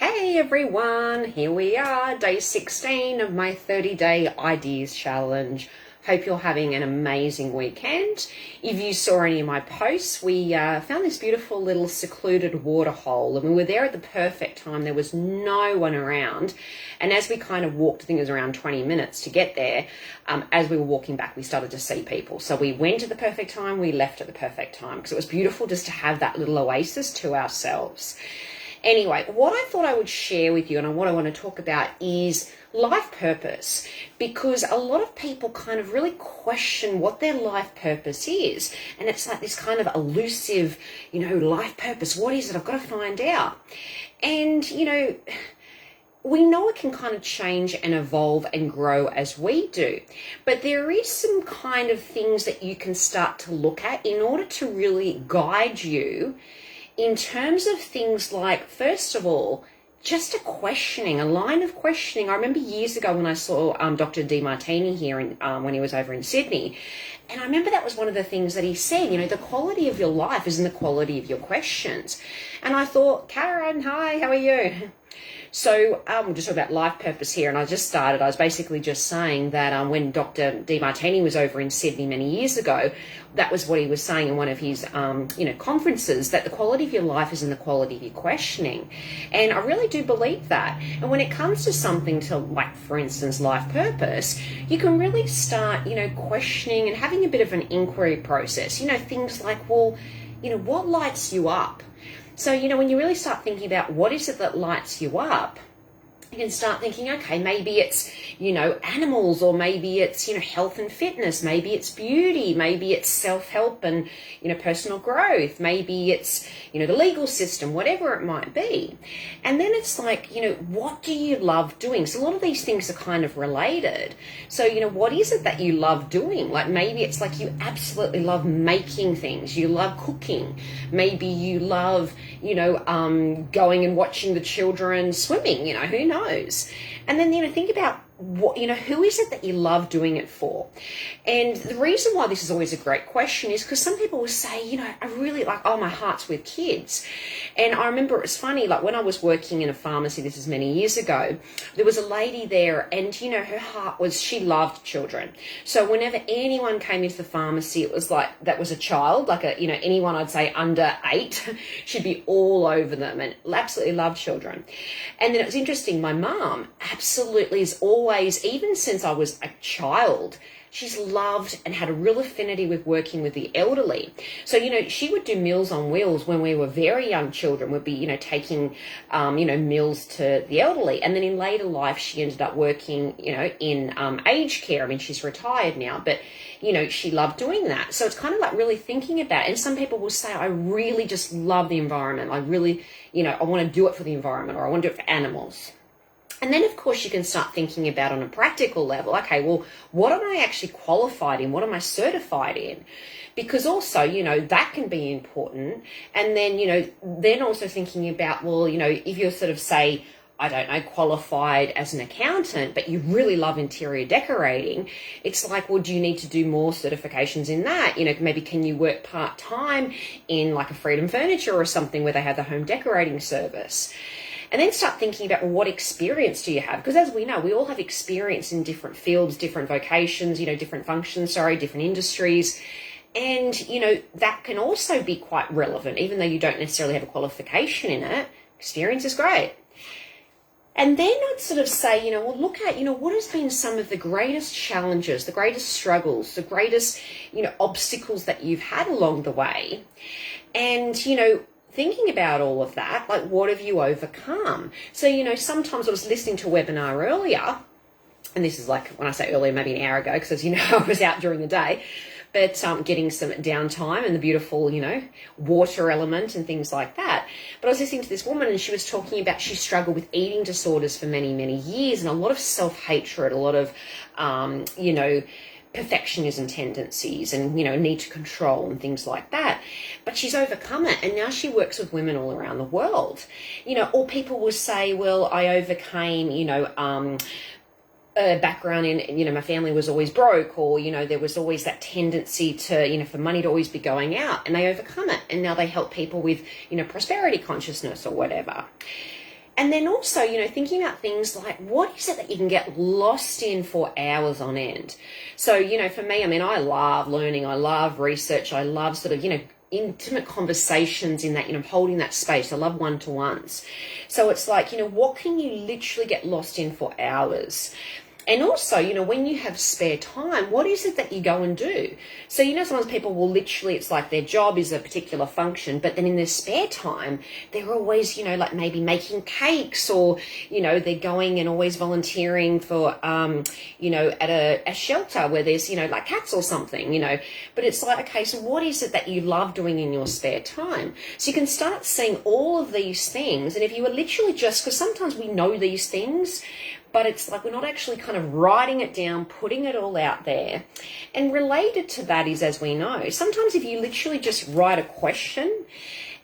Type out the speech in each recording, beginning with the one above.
Hey everyone, here we are, day 16 of my 30-day ideas challenge. Hope you're having an amazing weekend. If you saw any of my posts, we found this beautiful little secluded waterhole, and we were there at the perfect time. There was no one around, and as we kind of walked, I think it was around 20 minutes to get there, as we were walking back, we started to see people. So we went at the perfect time, we left at the perfect time, because it was beautiful just to have that little oasis to ourselves. Anyway, what I thought I would share with you and what I want to talk about is life purpose, because a lot of people kind of really question what their life purpose is. And it's like this kind of elusive, life purpose. What is it? I've got to find out. And, we know it can kind of change and evolve and grow as we do, but there is some kind of things that you can start to look at in order to really guide you in terms of things like, first of all, just a line of questioning. I remember years ago when I saw Dr. Demartini here when he was over in Sydney, and I remember that was one of the things that he said, the quality of your life is in the quality of your questions. And I thought, Karen, hi, how are you? So we're just talking about life purpose here, and I was basically just saying that when Dr. Demartini was over in Sydney many years ago, that was what he was saying in one of his, conferences, that the quality of your life is in the quality of your questioning. And I really do believe that. And when it comes to something to, like, for instance, life purpose, you can really start, questioning and having a bit of an inquiry process. Things like, well, what lights you up? So, when you really start thinking about what is it that lights you up, you can start thinking, okay, maybe it's, animals, or maybe it's, health and fitness, maybe it's beauty, maybe it's self-help and, personal growth, maybe it's, the legal system, whatever it might be. And then it's like, what do you love doing? So a lot of these things are kind of related. So, what is it that you love doing? Like maybe it's like you absolutely love making things. You love cooking. Maybe you love, going and watching the children swimming, who knows? And then, think about what, who is it that you love doing it for? And the reason why this is always a great question is because some people will say, I really like, my heart's with kids. And I remember it was funny, like when I was working in a pharmacy, this is many years ago, there was a lady there, and, her heart was, she loved children. So whenever anyone came into the pharmacy, it was like, that was a child, like anyone I'd say under 8, she'd be all over them and absolutely loved children. And then it was interesting, my mum absolutely is always, even since I was a child, she's loved and had a real affinity with working with the elderly. So, she would do Meals on Wheels when we were very young children, would be, taking, meals to the elderly. And then in later life, she ended up working, in aged care. I mean, she's retired now, but, she loved doing that. So it's kind of like really thinking about it. And some people will say, I really just love the environment. I really, I want to do it for the environment, or I want to do it for animals. And then, of course, you can start thinking about on a practical level, okay, well, what am I actually qualified in? What am I certified in? Because also, that can be important. And then, then also thinking about, well, if you're sort of, say, I don't know, qualified as an accountant, but you really love interior decorating, it's like, well, do you need to do more certifications in that? Maybe can you work part-time in like a Freedom Furniture or something where they have the home decorating service? And then start thinking about, well, what experience do you have? Because as we know, we all have experience in different fields, different vocations, different functions, different industries. And, that can also be quite relevant, even though you don't necessarily have a qualification in it. Experience is great. And then I'd sort of say, well, look at, what has been some of the greatest challenges, the greatest struggles, the greatest, obstacles that you've had along the way. And, thinking about all of that, like what have you overcome? So, sometimes I was listening to a webinar earlier, and this is like, when I say earlier, maybe an hour ago, because as you know, I was out during the day, but getting some downtime and the beautiful, water element and things like that. But I was listening to this woman, and she was talking about she struggled with eating disorders for many, many years, and a lot of self-hatred, a lot of, perfectionism tendencies and, need to control and things like that. But she's overcome it, and now she works with women all around the world. Or people will say, well, I overcame, a background in, my family was always broke, or, there was always that tendency to, for money to always be going out, and they overcome it. And now they help people with, prosperity consciousness or whatever. And then also, thinking about things like what is it that you can get lost in for hours on end? So, for me, I love learning, I love research, I love sort of, intimate conversations in that, holding that space. I love one-to-ones. So it's like, what can you literally get lost in for hours? And also, when you have spare time, what is it that you go and do? So, sometimes people will literally, it's like their job is a particular function, but then in their spare time, they're always, like maybe making cakes or, they're going and always volunteering for, at a shelter where there's, like cats or something, But it's like, okay, so what is it that you love doing in your spare time? So you can start seeing all of these things. And if you were literally just, because sometimes we know these things, but it's like we're not actually kind of writing it down, putting it all out there. And related to that is, as we know, sometimes if you literally just write a question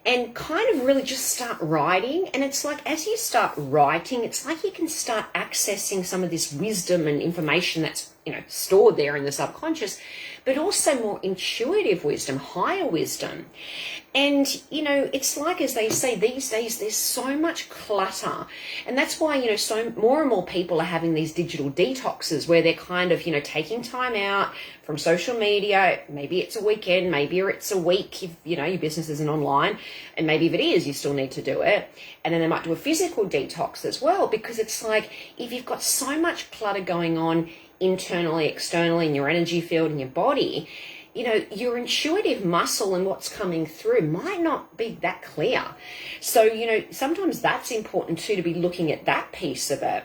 and kind of really just start writing, and it's like as you start writing, it's like you can start accessing some of this wisdom and information that's, stored there in the subconscious, but also more intuitive wisdom, higher wisdom. And, it's like, as they say these days, there's so much clutter. And that's why, so more and more people are having these digital detoxes where they're kind of, taking time out from social media. Maybe it's a weekend, maybe it's a week if, your business isn't online. And maybe if it is, you still need to do it. And then they might do a physical detox as well, because it's like if you've got so much clutter going on internally, externally, in your energy field, in your body, your intuitive muscle and what's coming through might not be that clear. So, sometimes that's important too, to be looking at that piece of it.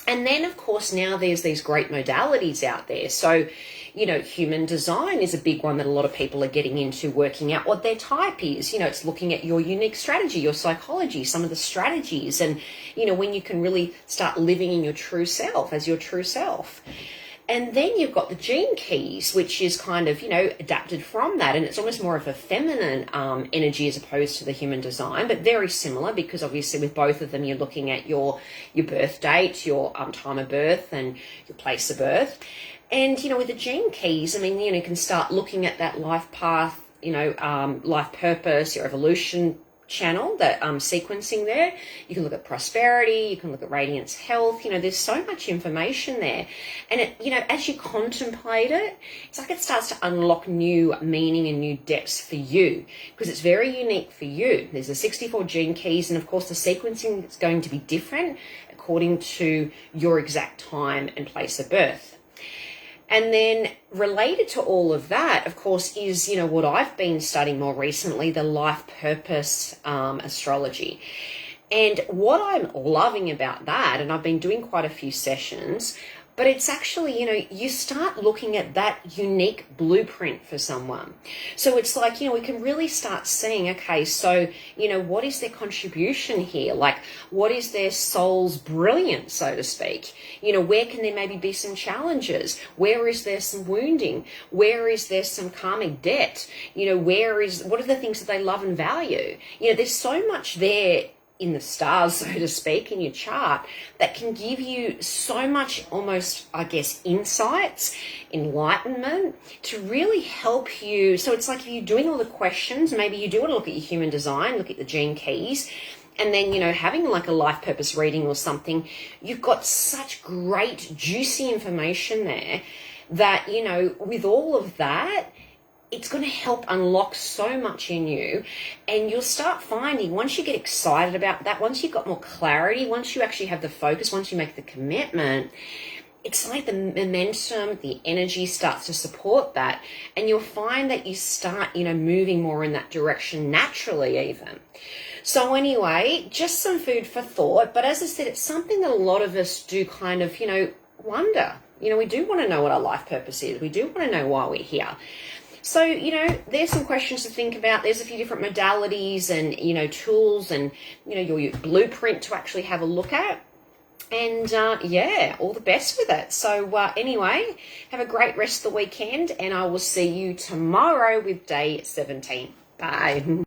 And then, of course, now there's these great modalities out there. So, human design is a big one that a lot of people are getting into, working out what their type is. It's looking at your unique strategy, your psychology, some of the strategies, and, when you can really start living in your true self as your true self. And then you've got the gene keys, which is kind of, adapted from that. And it's almost more of a feminine energy as opposed to the human design, but very similar, because obviously with both of them, you're looking at your birth date, your time of birth and your place of birth. And, with the gene keys, you can start looking at that life path, life purpose, your evolution channel, that sequencing there. You can look at prosperity, you can look at radiance, health. There's so much information there. And it, as you contemplate it, it's like it starts to unlock new meaning and new depths for you, because it's very unique for you. There's the 64 gene keys, and of course the sequencing is going to be different according to your exact time and place of birth. And then related to all of that, of course, is, what I've been studying more recently, the life purpose astrology. And what I'm loving about that, and I've been doing quite a few sessions, but it's actually, you start looking at that unique blueprint for someone. So it's like, we can really start seeing, okay, so, what is their contribution here? Like, what is their soul's brilliance, so to speak? Where can there maybe be some challenges? Where is there some wounding? Where is there some karmic debt? What are the things that they love and value? There's so much there in the stars, so to speak, in your chart, that can give you so much almost, I guess, insights, enlightenment to really help you. So it's like if you're doing all the questions, maybe you do want to look at your human design, look at the gene keys, and then, having like a life purpose reading or something, you've got such great, juicy information there that, with all of that, it's going to help unlock so much in you. And you'll start finding, once you get excited about that, once you've got more clarity, once you actually have the focus, once you make the commitment, it's like the momentum, the energy starts to support that. And you'll find that you start, moving more in that direction naturally even. So anyway, just some food for thought. But as I said, it's something that a lot of us do kind of, wonder. We do want to know what our life purpose is. We do want to know why we're here. So, there's some questions to think about. There's a few different modalities and, tools and, your blueprint to actually have a look at. And, all the best with it. So, anyway, have a great rest of the weekend, and I will see you tomorrow with day 17. Bye.